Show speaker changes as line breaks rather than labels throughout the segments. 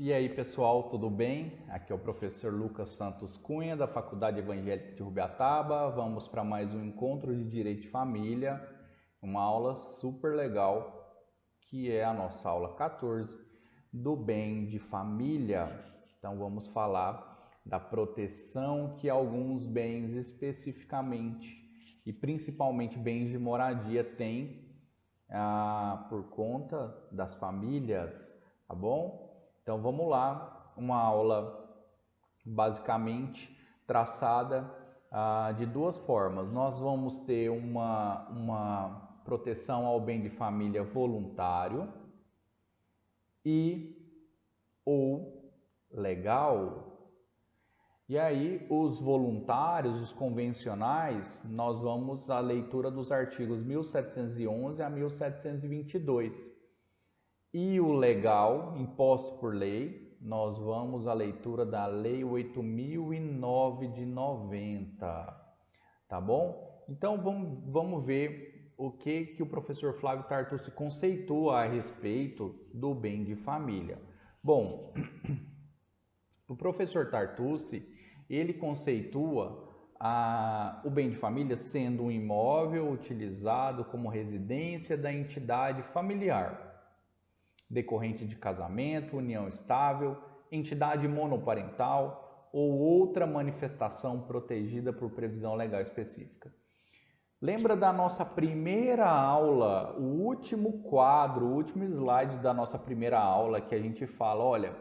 E aí, pessoal, tudo bem? Aqui é o professor Lucas Santos Cunha, da Faculdade Evangélica de Rubiataba. Vamos para mais um encontro de Direito de Família, uma aula super legal, que é a nossa aula 14 do bem de família. Então, vamos falar da proteção que alguns bens especificamente e principalmente bens de moradia têm por conta das famílias, tá bom? Então vamos lá, uma aula basicamente traçada de duas formas. Nós vamos ter uma proteção ao bem de família voluntário e ou legal. E aí, os voluntários, os convencionais, nós vamos à leitura dos artigos 1711 a 1722. E o legal, imposto por lei, nós vamos à leitura da Lei 8.009 de 90, tá bom? Então vamos ver o que o professor Flávio Tartucci conceitua a respeito do bem de família. Bom, o professor Tartucci, ele conceitua o bem de família sendo um imóvel utilizado como residência da entidade familiar, decorrente de casamento, união estável, entidade monoparental ou outra manifestação protegida por previsão legal específica. Lembra da nossa primeira aula, o último quadro, o último slide da nossa primeira aula, que a gente fala, olha,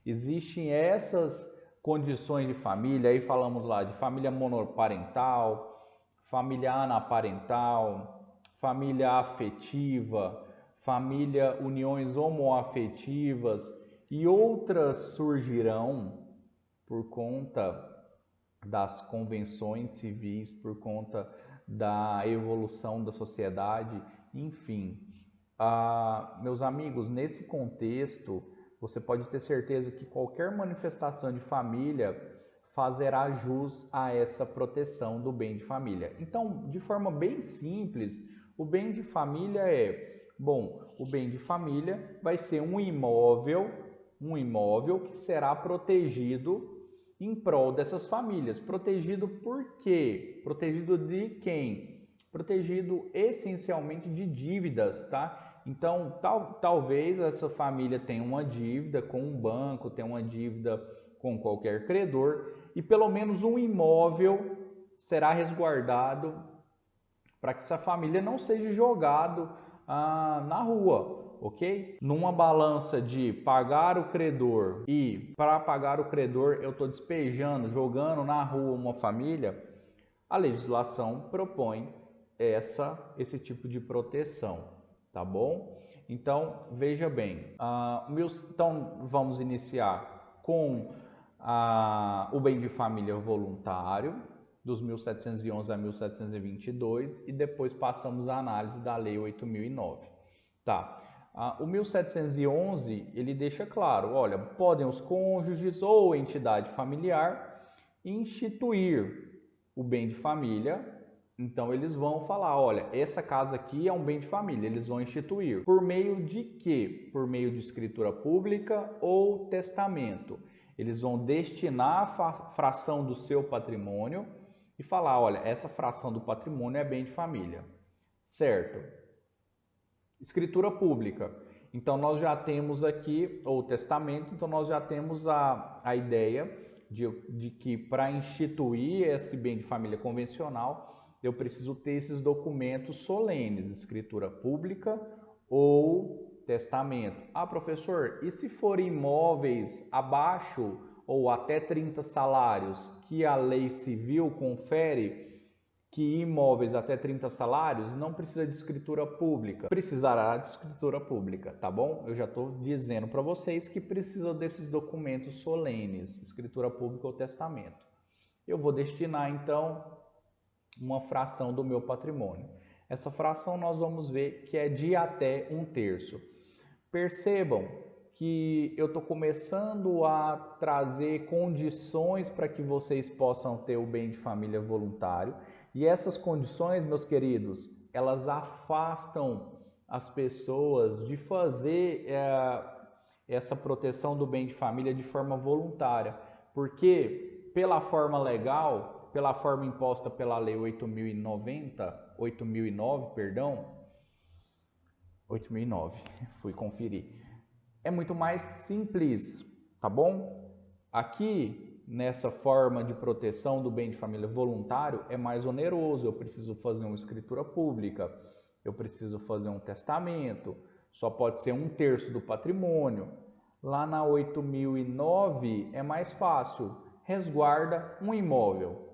existem essas condições de família, aí falamos lá de família monoparental, família anaparental, família afetiva, família uniões homoafetivas e outras surgirão por conta das convenções civis, por conta da evolução da sociedade, enfim. Meus amigos, nesse contexto, você pode ter certeza que qualquer manifestação de família fazerá jus a essa proteção do bem de família. Então, de forma bem simples, o bem de família o bem de família vai ser um imóvel que será protegido em prol dessas famílias. Protegido por quê? Protegido de quem? Protegido essencialmente de dívidas, tá? Então, talvez essa família tenha uma dívida com um banco, tenha uma dívida com qualquer credor e pelo menos um imóvel será resguardado para que essa família não seja jogado na rua, ok? Numa balança de pagar o credor e para pagar o credor eu estou despejando, jogando na rua uma família, a legislação propõe esse tipo de proteção, tá bom? Então, veja bem, então vamos iniciar com o bem de família voluntário, dos 1711 a 1722, e depois passamos à análise da Lei 8.009. Tá. O 1711, ele deixa claro, olha, podem os cônjuges ou entidade familiar instituir o bem de família. Então eles vão falar, olha, essa casa aqui é um bem de família, eles vão instituir. Por meio de quê? Por meio de escritura pública ou testamento. Eles vão destinar a fração do seu patrimônio e falar, olha, essa fração do patrimônio é bem de família, certo? Escritura pública. Então nós já temos aqui, ou testamento, então nós já temos a ideia de que para instituir esse bem de família convencional, eu preciso ter esses documentos solenes, escritura pública ou testamento. Professor, e se forem imóveis abaixo ou até 30 salários que a lei civil confere que imóveis até 30 salários não precisa de escritura pública, precisará de escritura pública, tá bom? Eu já estou dizendo para vocês que precisa desses documentos solenes, escritura pública ou testamento. Eu vou destinar então uma fração do meu patrimônio. Essa fração nós vamos ver que é de até 1/3. Percebam que eu estou começando a trazer condições para que vocês possam ter o bem de família voluntário. E essas condições, meus queridos, elas afastam as pessoas de fazer essa proteção do bem de família de forma voluntária, porque pela forma legal, pela forma imposta pela Lei 8.009, perdão, 8.009, fui conferir, é muito mais simples, tá bom? Aqui, nessa forma de proteção do bem de família voluntário, é mais oneroso, eu preciso fazer uma escritura pública, eu preciso fazer um testamento, só pode ser 1/3 do patrimônio. Lá na 8.009 é mais fácil, resguarda um imóvel.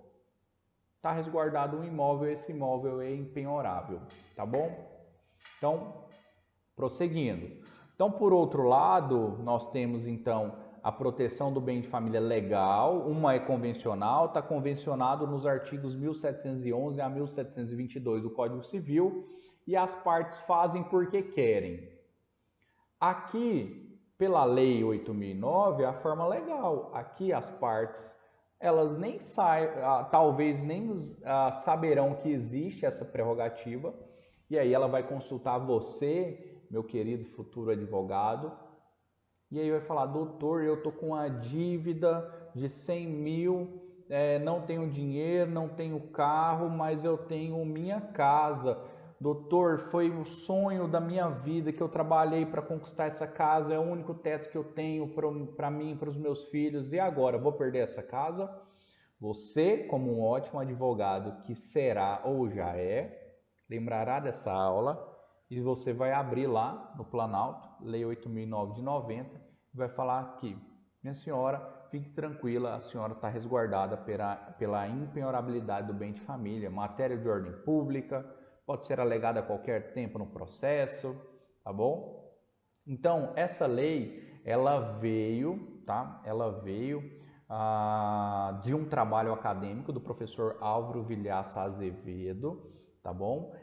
Está resguardado um imóvel, esse imóvel é impenhorável, tá bom? Então, prosseguindo. Então, por outro lado, nós temos então a proteção do bem de família legal, uma é convencional, está convencionado nos artigos 1711 a 1722 do Código Civil, e as partes fazem porque querem. Aqui, pela Lei 8.009, é a forma legal. Aqui as partes, elas nem talvez nem saberão que existe essa prerrogativa, e aí ela vai consultar você, meu querido futuro advogado, e aí vai falar: doutor, eu tô com uma dívida de 100 mil, não tenho dinheiro, não tenho carro, mas eu tenho minha casa. Doutor, foi o sonho da minha vida que eu trabalhei para conquistar essa casa, é o único teto que eu tenho para mim e para os meus filhos, e agora, vou perder essa casa? Você, como um ótimo advogado que será ou já é, lembrará dessa aula e você vai abrir lá no Planalto, Lei 8.009 de 90, e vai falar aqui: minha senhora, fique tranquila, a senhora está resguardada pela impenhorabilidade do bem de família, matéria de ordem pública, pode ser alegada a qualquer tempo no processo, tá bom? Então, essa lei, ela veio, tá? Ela veio de um trabalho acadêmico do professor Álvaro Villaça Azevedo, tá bom?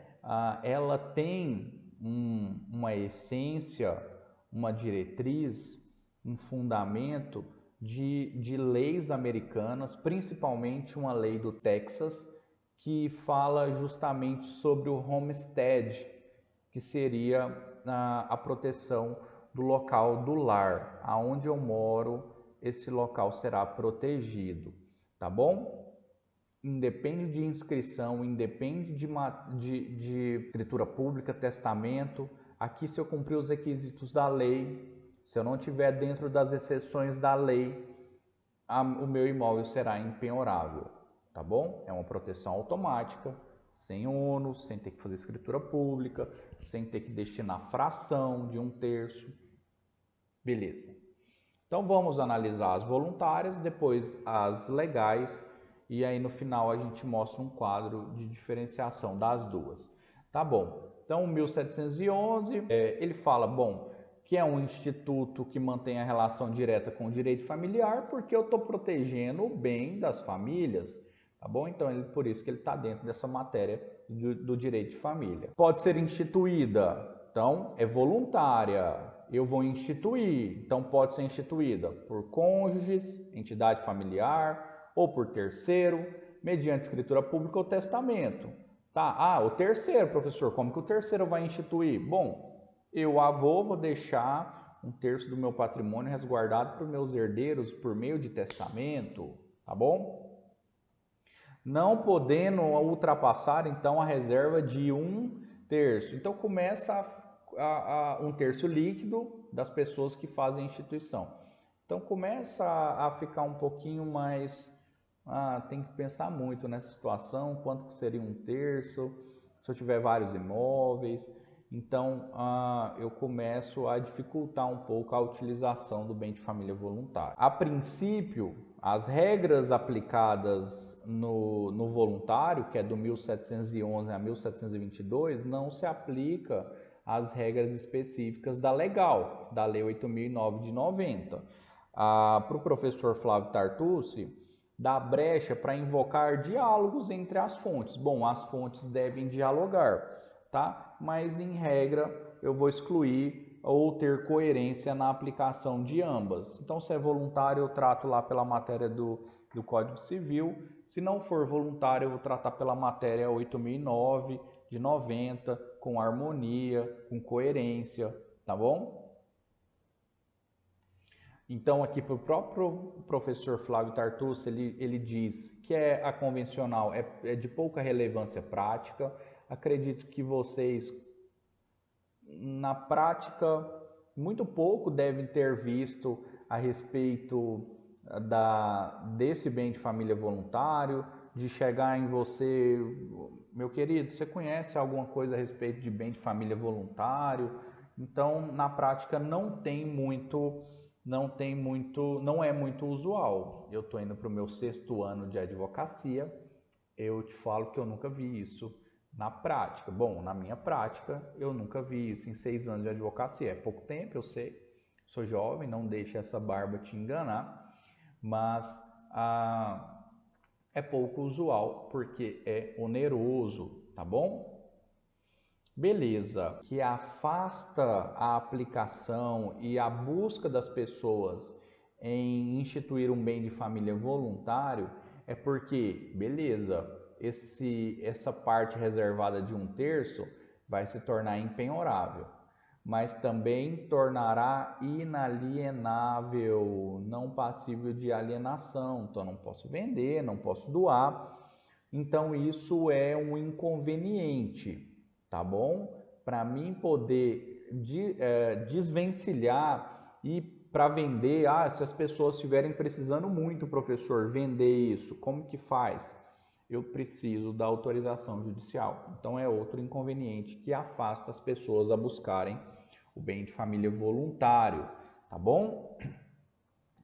Ela tem uma essência, uma diretriz, um fundamento de leis americanas, principalmente uma lei do Texas, que fala justamente sobre o homestead, que seria a proteção do local do lar, aonde eu moro, esse local será protegido, tá bom? Independe de inscrição, independe de escritura pública, testamento. Aqui, se eu cumprir os requisitos da lei, se eu não estiver dentro das exceções da lei, o meu imóvel será impenhorável, tá bom? É uma proteção automática, sem ônus, sem ter que fazer escritura pública, sem ter que destinar fração de 1/3. Beleza. Então vamos analisar as voluntárias, depois as legais, e aí no final a gente mostra um quadro de diferenciação das duas. Tá bom. Então 1711, ele fala, bom, que é um instituto que mantém a relação direta com o direito familiar, porque eu estou protegendo o bem das famílias, tá bom? Então, por isso que ele está dentro dessa matéria do direito de família. Pode ser instituída, então é voluntária, eu vou instituir, então pode ser instituída por cônjuges, entidade familiar ou por terceiro, mediante escritura pública ou testamento. Tá? O terceiro, professor, como que o terceiro vai instituir? Bom, eu, avô, vou deixar 1/3 do meu patrimônio resguardado para os meus herdeiros por meio de testamento, tá bom? Não podendo ultrapassar, então, a reserva de 1/3. Então, começa a 1/3 líquido das pessoas que fazem a instituição. Então, começa a ficar um pouquinho mais... tem que pensar muito nessa situação, quanto que seria 1/3, se eu tiver vários imóveis... Então, eu começo a dificultar um pouco a utilização do bem de família voluntário. A princípio, as regras aplicadas no voluntário, que é do 1711 a 1722, não se aplica às regras específicas da legal, da Lei 8.009 de 90. Para o professor Flávio Tartucci, dá brecha para invocar diálogos entre as fontes. Bom, as fontes devem dialogar, tá? Mas em regra eu vou excluir ou ter coerência na aplicação de ambas. Então, se é voluntário, eu trato lá pela matéria do Código Civil. Se não for voluntário, eu vou tratar pela matéria 8.009 de 90, com harmonia, com coerência, tá bom? Então, aqui para o próprio professor Flávio Tartucci, ele diz que a convencional é de pouca relevância prática. Acredito que vocês, na prática, muito pouco devem ter visto a respeito desse bem de família voluntário, de chegar em você, meu querido, você conhece alguma coisa a respeito de bem de família voluntário? Então, na prática, não é muito usual. Eu estou indo para o meu 6º ano de advocacia, eu te falo que eu nunca vi isso na prática. Bom, na minha prática, eu nunca vi isso em 6 anos de advocacia. É pouco tempo, eu sei, sou jovem, não deixe essa barba te enganar, mas é pouco usual porque é oneroso, tá bom? Beleza, que afasta a aplicação e a busca das pessoas em instituir um bem de família voluntário é porque, beleza, essa parte reservada de 1/3 vai se tornar impenhorável, mas também tornará inalienável, não passível de alienação. Então, não posso vender, não posso doar. Então, isso é um inconveniente, tá bom? Para mim poder desvencilhar e para vender, se as pessoas estiverem precisando muito, professor, vender isso, como que faz? Eu preciso da autorização judicial. Então, é outro inconveniente que afasta as pessoas a buscarem o bem de família voluntário, tá bom?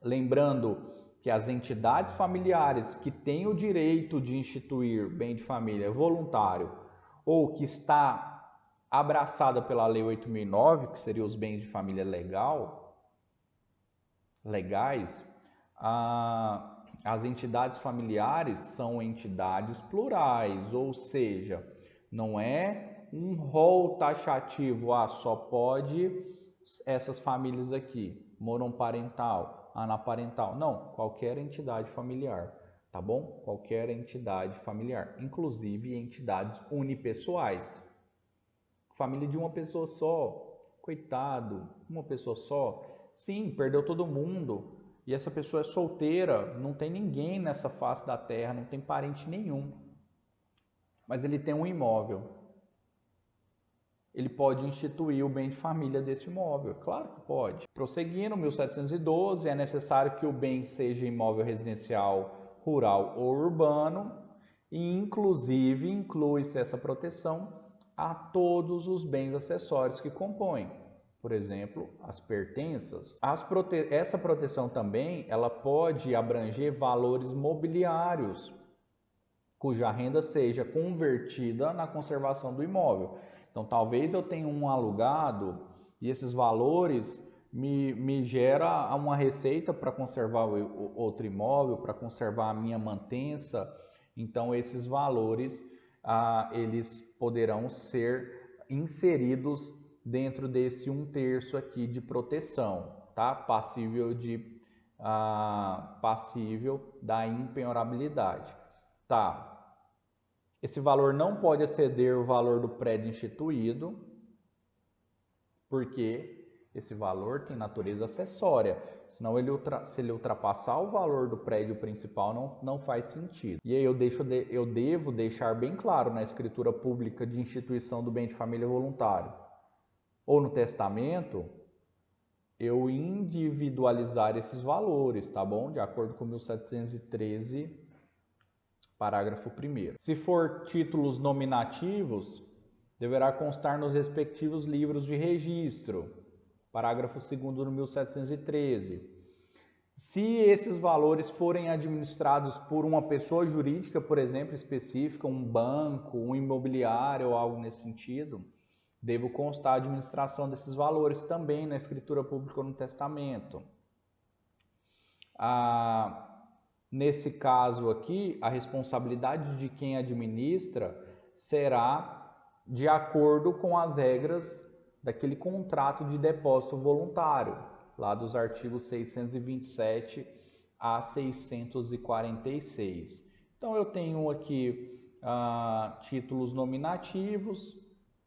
Lembrando que as entidades familiares que têm o direito de instituir bem de família voluntário ou que está abraçada pela Lei 8.009, que seriam os bens de família legais, as entidades familiares são entidades plurais, ou seja, não é um rol taxativo, só pode essas famílias aqui, monoparental, anaparental. Não, qualquer entidade familiar, tá bom? Qualquer entidade familiar, inclusive entidades unipessoais. Família de uma pessoa só, coitado, uma pessoa só. Sim, perdeu todo mundo. E essa pessoa é solteira, não tem ninguém nessa face da terra, não tem parente nenhum. Mas ele tem um imóvel. Ele pode instituir o bem de família desse imóvel. Claro que pode. Prosseguindo, 1712, é necessário que o bem seja imóvel residencial, rural ou urbano, e inclusive inclui-se essa proteção a todos os bens acessórios que compõem. Por exemplo, as pertenças. Essa proteção também ela pode abranger valores mobiliários, cuja renda seja convertida na conservação do imóvel. Então, talvez eu tenha um alugado e esses valores me gera uma receita para conservar o outro imóvel, para conservar a minha mantença. Então, esses valores eles poderão ser inseridos dentro desse 1/3 aqui de proteção, tá? Passível da impenhorabilidade. Tá. Esse valor não pode exceder o valor do prédio instituído, porque esse valor tem natureza acessória. Senão, se ele ultrapassar o valor do prédio principal, não faz sentido. E aí eu devo deixar bem claro na escritura pública de instituição do bem de família voluntário ou no testamento, eu individualizar esses valores, tá bom? De acordo com 1713, parágrafo 1º. Se for títulos nominativos, deverá constar nos respectivos livros de registro, parágrafo 2º do 1713. Se esses valores forem administrados por uma pessoa jurídica, por exemplo, específica, um banco, um imobiliário ou algo nesse sentido, devo constar a administração desses valores também na escritura pública ou no testamento. Nesse caso aqui, a responsabilidade de quem administra será de acordo com as regras daquele contrato de depósito voluntário, lá dos artigos 627 a 646. Então, eu tenho aqui títulos nominativos,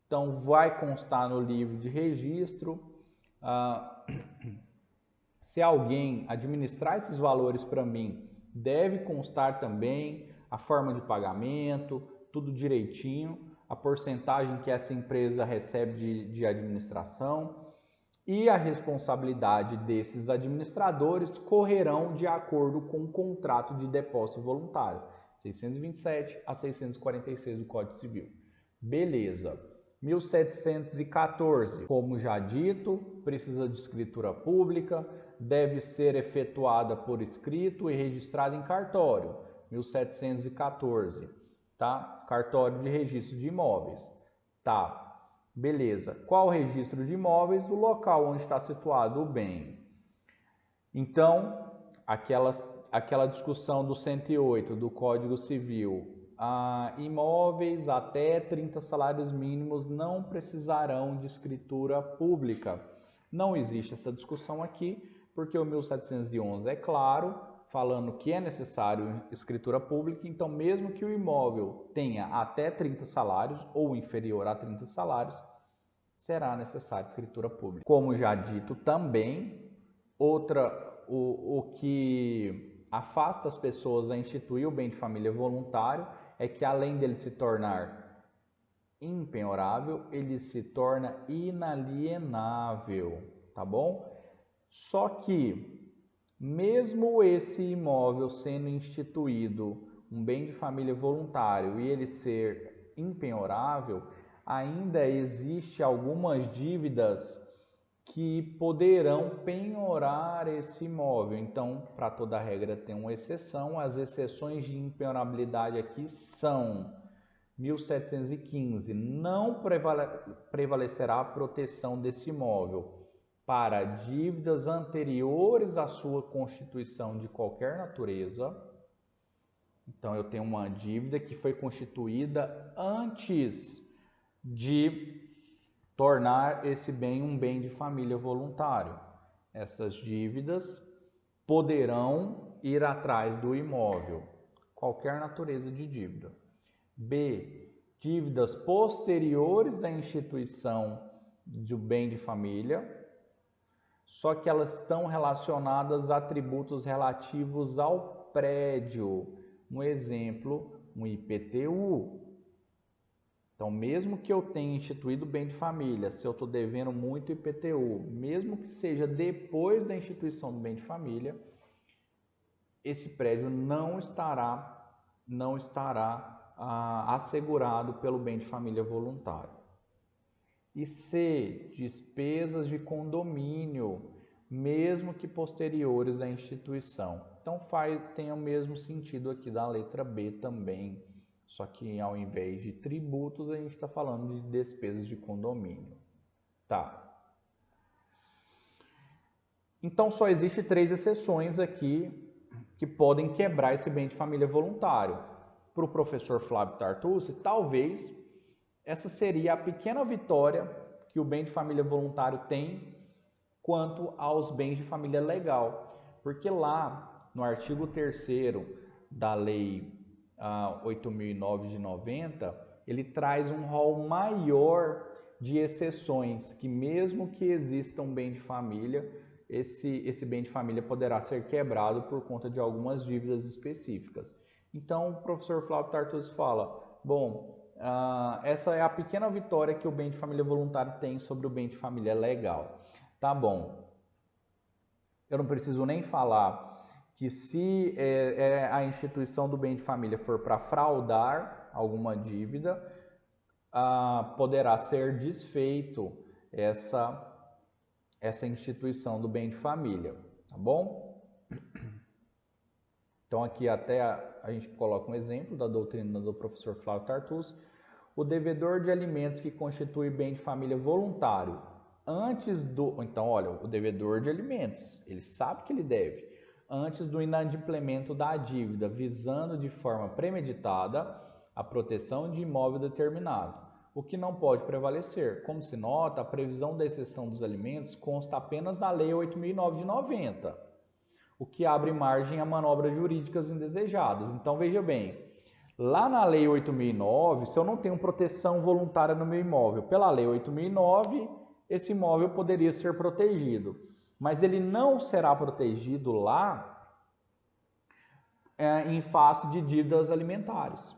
então vai constar no livro de registro. Se alguém administrar esses valores para mim, deve constar também a forma de pagamento, tudo direitinho, a porcentagem que essa empresa recebe de administração e a responsabilidade desses administradores correrão de acordo com o contrato de depósito voluntário, 627 a 646 do Código Civil. Beleza. 1714, como já dito, precisa de escritura pública, deve ser efetuada por escrito e registrada em cartório. 1714, tá? Cartório de registro de imóveis. Tá, beleza. Qual o registro de imóveis? O local onde está situado o bem. Então, aquela discussão do 108 do Código Civil, imóveis até 30 salários mínimos não precisarão de escritura pública. Não existe essa discussão aqui, porque o 1711 é claro, falando que é necessário escritura pública, então mesmo que o imóvel tenha até 30 salários ou inferior a 30 salários, será necessária escritura pública. Como já dito também, o que afasta as pessoas a instituir o bem de família voluntário é que, além dele se tornar impenhorável, ele se torna inalienável, tá bom? Só que, mesmo esse imóvel sendo instituído um bem de família voluntário e ele ser impenhorável, ainda existe algumas dívidas que poderão penhorar esse imóvel. Então, para toda regra tem uma exceção. As exceções de impenhorabilidade aqui são 1715. Não prevalecerá a proteção desse imóvel para dívidas anteriores à sua constituição de qualquer natureza. Então, eu tenho uma dívida que foi constituída antes de tornar esse bem um bem de família voluntário. Essas dívidas poderão ir atrás do imóvel, qualquer natureza de dívida. B. Dívidas posteriores à instituição do bem de família, só que elas estão relacionadas a tributos relativos ao prédio. Um exemplo, um IPTU. Então, mesmo que eu tenha instituído o bem de família, se eu estou devendo muito IPTU, mesmo que seja depois da instituição do bem de família, esse prédio não estará assegurado pelo bem de família voluntário. E C, despesas de condomínio, mesmo que posteriores à instituição. Então, tem o mesmo sentido aqui da letra B também. Só que ao invés de tributos, a gente está falando de despesas de condomínio. Tá. Então, só existe 3 exceções aqui que podem quebrar esse bem de família voluntário. Para o professor Flávio Tartucci, talvez essa seria a pequena vitória que o bem de família voluntário tem quanto aos bens de família legal. Porque lá, no artigo 3º da Lei 8.009 de 90, ele traz um rol maior de exceções, que mesmo que exista um bem de família, esse bem de família poderá ser quebrado por conta de algumas dívidas específicas. Então, o professor Flávio Tartucci fala, bom, essa é a pequena vitória que o bem de família voluntário tem sobre o bem de família legal. Tá bom. Eu não preciso nem falar que se a instituição do bem de família for para fraudar alguma dívida, poderá ser desfeito essa instituição do bem de família, tá bom? Então aqui até a gente coloca um exemplo da doutrina do professor Flávio Tartucci. O devedor de alimentos que constitui bem de família voluntário, então olha, o devedor de alimentos, ele sabe que ele deve, antes do inadimplemento da dívida, visando de forma premeditada a proteção de imóvel determinado, o que não pode prevalecer. Como se nota, a previsão da exceção dos alimentos consta apenas na Lei 8.009 de 90, o que abre margem a manobras jurídicas indesejadas. Então, veja bem, lá na Lei 8.009, se eu não tenho proteção voluntária no meu imóvel, pela Lei 8.009, esse imóvel poderia ser protegido. mas ele não será protegido lá em face de dívidas alimentares.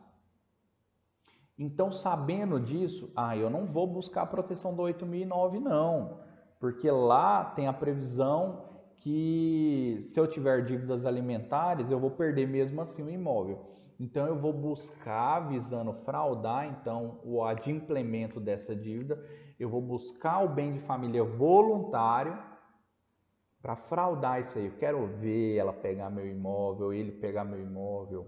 Então, sabendo disso, eu não vou buscar a proteção do 8.009 não, porque lá tem a previsão que se eu tiver dívidas alimentares, eu vou perder mesmo assim o imóvel. Então, eu vou buscar, visando fraudar, então, o adimplemento dessa dívida, eu vou buscar o bem de família voluntário para fraudar isso aí. Eu quero ver ela pegar meu imóvel, ele pegar meu imóvel.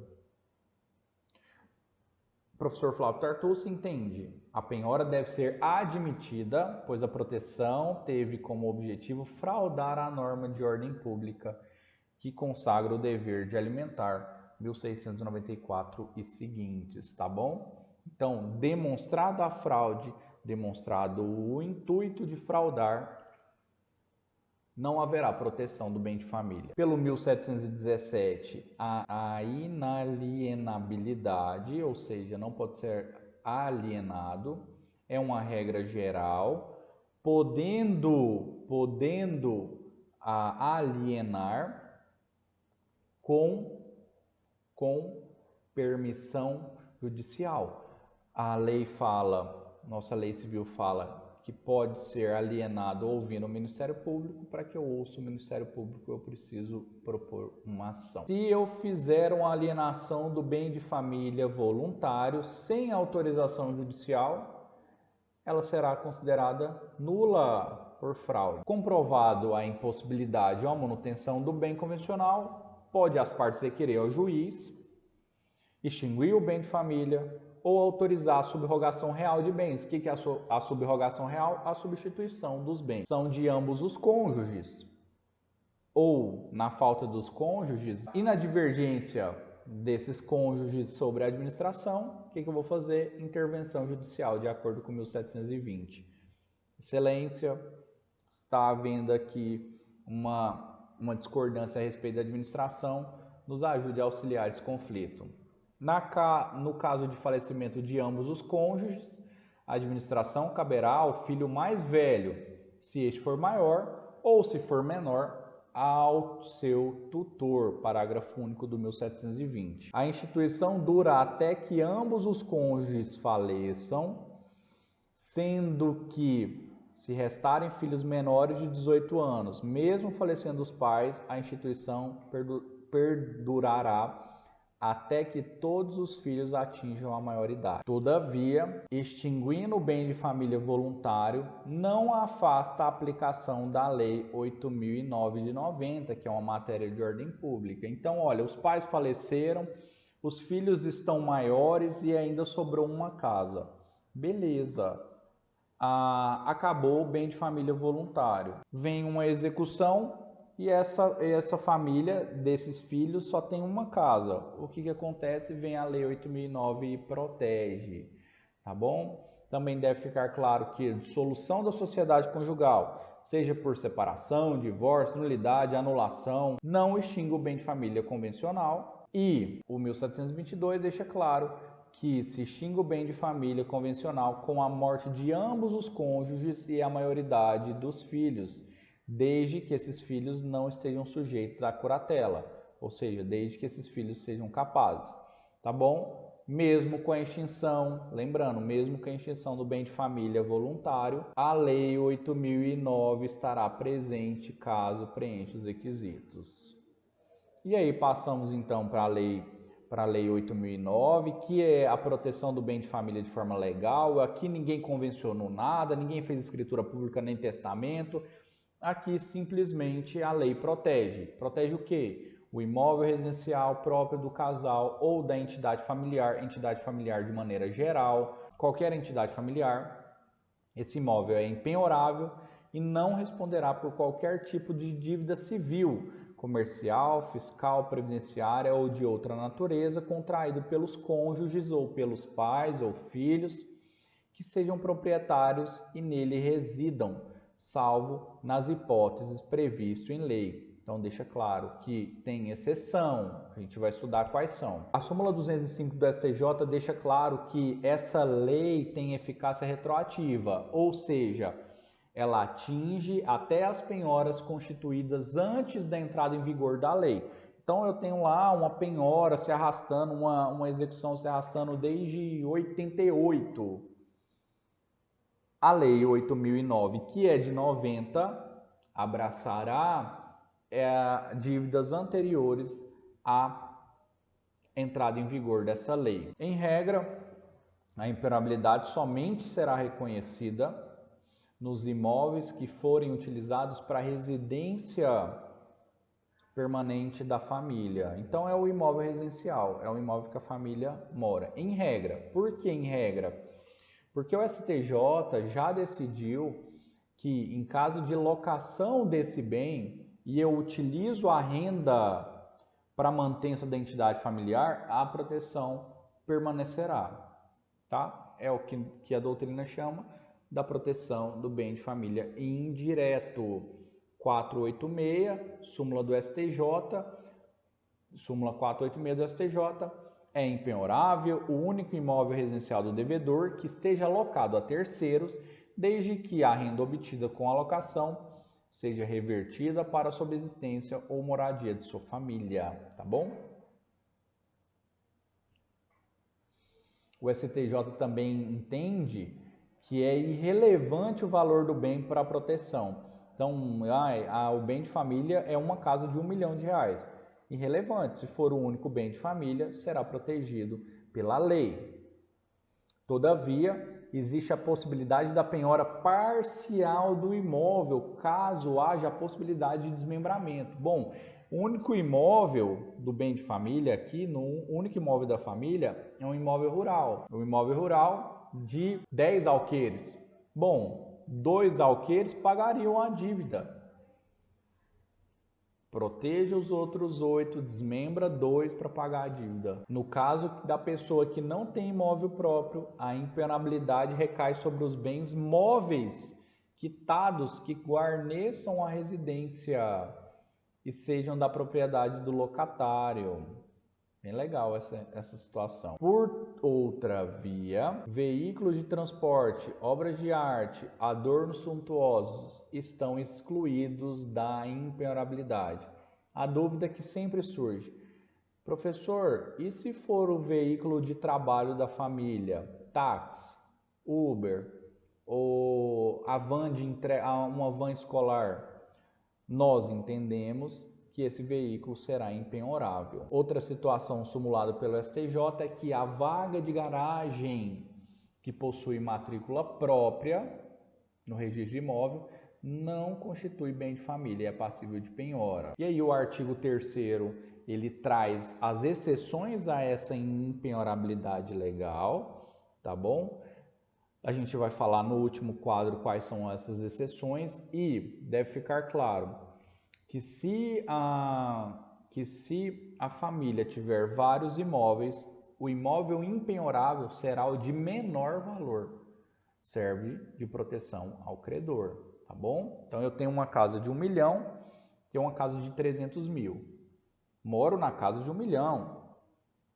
O professor Flávio Tartucci entende: a penhora deve ser admitida, pois a proteção teve como objetivo fraudar a norma de ordem pública que consagra o dever de alimentar, 1694 e seguintes, tá bom? Então, demonstrada a fraude, demonstrado o intuito de fraudar, não haverá proteção do bem de família. Pelo 1717, a inalienabilidade, ou seja, não pode ser alienado, é uma regra geral, podendo alienar com permissão judicial. A lei fala, nossa lei civil fala, que pode ser alienado ouvindo o Ministério Público. Para que eu ouça o Ministério Público, eu preciso propor uma ação. Se eu fizer uma alienação do bem de família voluntário sem autorização judicial, ela será considerada nula por fraude. Comprovado a impossibilidade ou a manutenção do bem convencional, pode as partes requerer ao juiz extinguir o bem de família ou autorizar a subrogação real de bens. O que é a subrogação real? A substituição dos bens. São de ambos os cônjuges. Ou, na falta dos cônjuges, e na divergência desses cônjuges sobre a administração, o que eu vou fazer? Intervenção judicial, de acordo com 1720. Excelência, está havendo aqui uma discordância a respeito da administração, nos ajude a auxiliar esse conflito. No caso de falecimento de ambos os cônjuges, a administração caberá ao filho mais velho, se este for maior, ou se for menor, ao seu tutor, parágrafo único do 1720. A instituição dura até que ambos os cônjuges faleçam, sendo que, se restarem filhos menores de 18 anos, mesmo falecendo os pais, a instituição perdurará até que todos os filhos atinjam a maioridade. Todavia, extinguindo o bem de família voluntário, não afasta a aplicação da Lei 8.009 de 90, que é uma matéria de ordem pública. Então, olha, os pais faleceram, os filhos estão maiores e ainda sobrou uma casa. Beleza. Acabou o bem de família voluntário. Vem uma execução e essa família desses filhos só tem uma casa. O que acontece? Vem a Lei 8.009 e protege, tá bom? Também deve ficar claro que a dissolução da sociedade conjugal, seja por separação, divórcio, nulidade, anulação, não extingue o bem de família convencional. E o 1722 deixa claro que se extingue o bem de família convencional com a morte de ambos os cônjuges e a maioridade dos filhos, desde que esses filhos não estejam sujeitos à curatela, ou seja, desde que esses filhos sejam capazes, tá bom? Mesmo com a extinção, lembrando, mesmo com a extinção do bem de família voluntário, a Lei 8.009 estará presente caso preencha os requisitos. E aí passamos então para a Lei 8.009, que é a proteção do bem de família de forma legal. Aqui ninguém convencionou nada, ninguém fez escritura pública nem testamento. Aqui simplesmente a lei protege. Protege o quê? O imóvel residencial próprio do casal ou da entidade familiar de maneira geral, qualquer entidade familiar. Esse imóvel é impenhorável e não responderá por qualquer tipo de dívida civil, comercial, fiscal, previdenciária ou de outra natureza contraído pelos cônjuges ou pelos pais ou filhos que sejam proprietários e nele residam, salvo nas hipóteses previstas em lei. Então deixa claro que tem exceção, a gente vai estudar quais são. A súmula 205 do STJ deixa claro que essa lei tem eficácia retroativa, ou seja, ela atinge até as penhoras constituídas antes da entrada em vigor da lei. Então eu tenho lá uma penhora se arrastando, uma execução se arrastando desde 88. A lei 8.009, que é de 90, abraçará dívidas anteriores à entrada em vigor dessa lei. Em regra, a impenhorabilidade somente será reconhecida nos imóveis que forem utilizados para residência permanente da família. Então é o imóvel residencial, é o imóvel que a família mora. Em regra. Por que em regra? Porque o STJ já decidiu que em caso de locação desse bem e eu utilizo a renda para manter essa identidade familiar, a proteção permanecerá, tá? É o que a doutrina chama da proteção do bem de família indireto. 486, súmula do STJ, súmula 486 do STJ, é impenhorável o único imóvel residencial do devedor que esteja alocado a terceiros, desde que a renda obtida com a locação seja revertida para a subsistência ou moradia de sua família, tá bom? O STJ também entende que é irrelevante o valor do bem para a proteção. Então, o bem de família é uma casa de R$1 milhão. Irrelevante, se for o único bem de família, será protegido pela lei. Todavia, existe a possibilidade da penhora parcial do imóvel, caso haja a possibilidade de desmembramento. Bom, o único imóvel do bem de família aqui, o único imóvel da família é um imóvel rural. Um imóvel rural de 10 alqueires. Bom, 2 alqueires pagariam a dívida. Proteja os outros 8, desmembra 2 para pagar a dívida. No caso da pessoa que não tem imóvel próprio, a impenhorabilidade recai sobre os bens móveis quitados que guarneçam a residência e sejam da propriedade do locatário. Bem legal essa situação. Por outra via, veículos de transporte, obras de arte, adornos suntuosos estão excluídos da impenhorabilidade. A dúvida que sempre surge: professor, e se for o veículo de trabalho da família, táxi, Uber ou a van uma van escolar? Nós entendemos que esse veículo será impenhorável. Outra situação simulada pelo STJ é que a vaga de garagem que possui matrícula própria no registro de imóvel não constitui bem de família e é passível de penhora. E aí o artigo 3º, ele traz as exceções a essa impenhorabilidade legal, tá bom? A gente vai falar no último quadro quais são essas exceções e deve ficar claro que se a família tiver vários imóveis, o imóvel impenhorável será o de menor valor. Serve de proteção ao credor, tá bom? Então eu tenho uma casa de 1 milhão, tenho uma casa de 300 mil. Moro na casa de 1 milhão,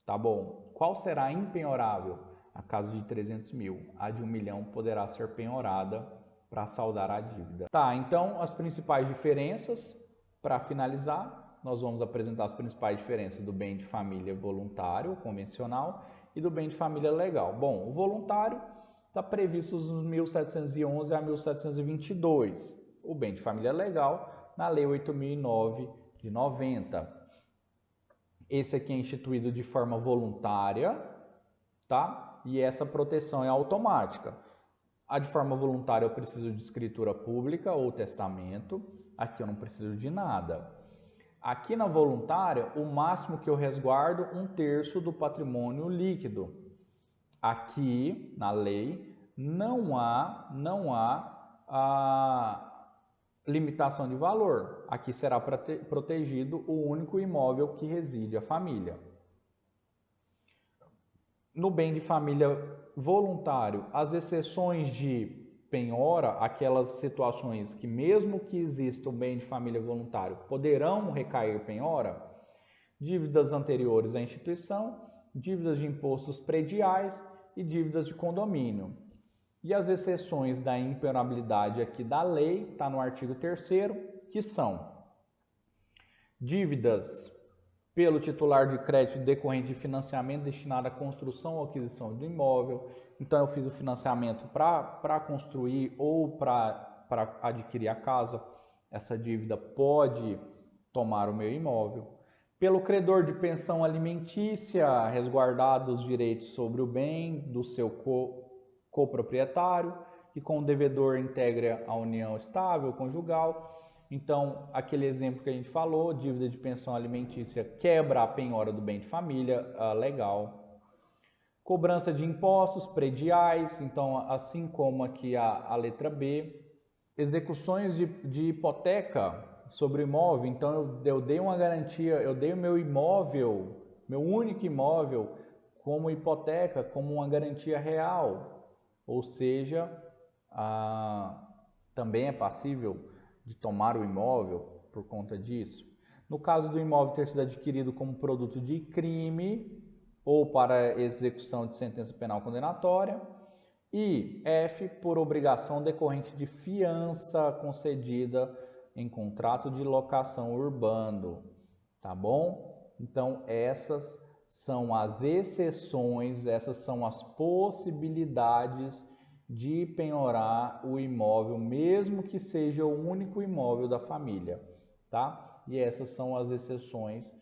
tá bom? Qual será a impenhorável? A casa de 300 mil. A de 1 milhão poderá ser penhorada para saldar a dívida. Tá, então as principais diferenças. Para finalizar, nós vamos apresentar as principais diferenças do bem de família voluntário, convencional, e do bem de família legal. Bom, o voluntário está previsto nos 1711 a 1722. O bem de família legal na Lei 8.009 de 90. Esse aqui é instituído de forma voluntária, tá? E essa proteção é automática. A de forma voluntária eu preciso de escritura pública ou testamento. Aqui eu não preciso de nada. Aqui na voluntária, o máximo que eu resguardo 1/3 do patrimônio líquido. Aqui, na lei, não há a limitação de valor. Aqui será protegido o único imóvel que reside a família. No bem de família voluntário, as exceções de penhora, aquelas situações que mesmo que exista um bem de família voluntário, poderão recair penhora, dívidas anteriores à instituição, dívidas de impostos prediais e dívidas de condomínio. E as exceções da impenhorabilidade aqui da lei, está no artigo 3º, que são dívidas pelo titular de crédito decorrente de financiamento destinado à construção ou aquisição do imóvel. Então, eu fiz o financiamento para construir ou para adquirir a casa. Essa dívida pode tomar o meu imóvel. Pelo credor de pensão alimentícia, resguardado os direitos sobre o bem do seu coproprietário, que com o devedor integra a união estável, conjugal. Então, aquele exemplo que a gente falou, dívida de pensão alimentícia quebra a penhora do bem de família, legal. Cobrança de impostos prediais, então, assim como aqui a letra B. Execuções de hipoteca sobre o imóvel, então eu dei uma garantia, eu dei o meu imóvel, meu único imóvel, como hipoteca, como uma garantia real, ou seja, também é passível de tomar o imóvel por conta disso. No caso do imóvel ter sido adquirido como produto de crime ou para execução de sentença penal condenatória. E F, por obrigação decorrente de fiança concedida em contrato de locação urbano, tá bom? Então, essas são as exceções, essas são as possibilidades de penhorar o imóvel, mesmo que seja o único imóvel da família, tá? E essas são as exceções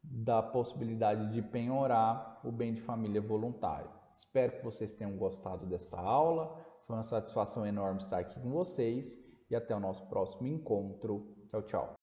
da possibilidade de penhorar o bem de família voluntário. Espero que vocês tenham gostado dessa aula. Foi uma satisfação enorme estar aqui com vocês e até o nosso próximo encontro. Tchau, tchau.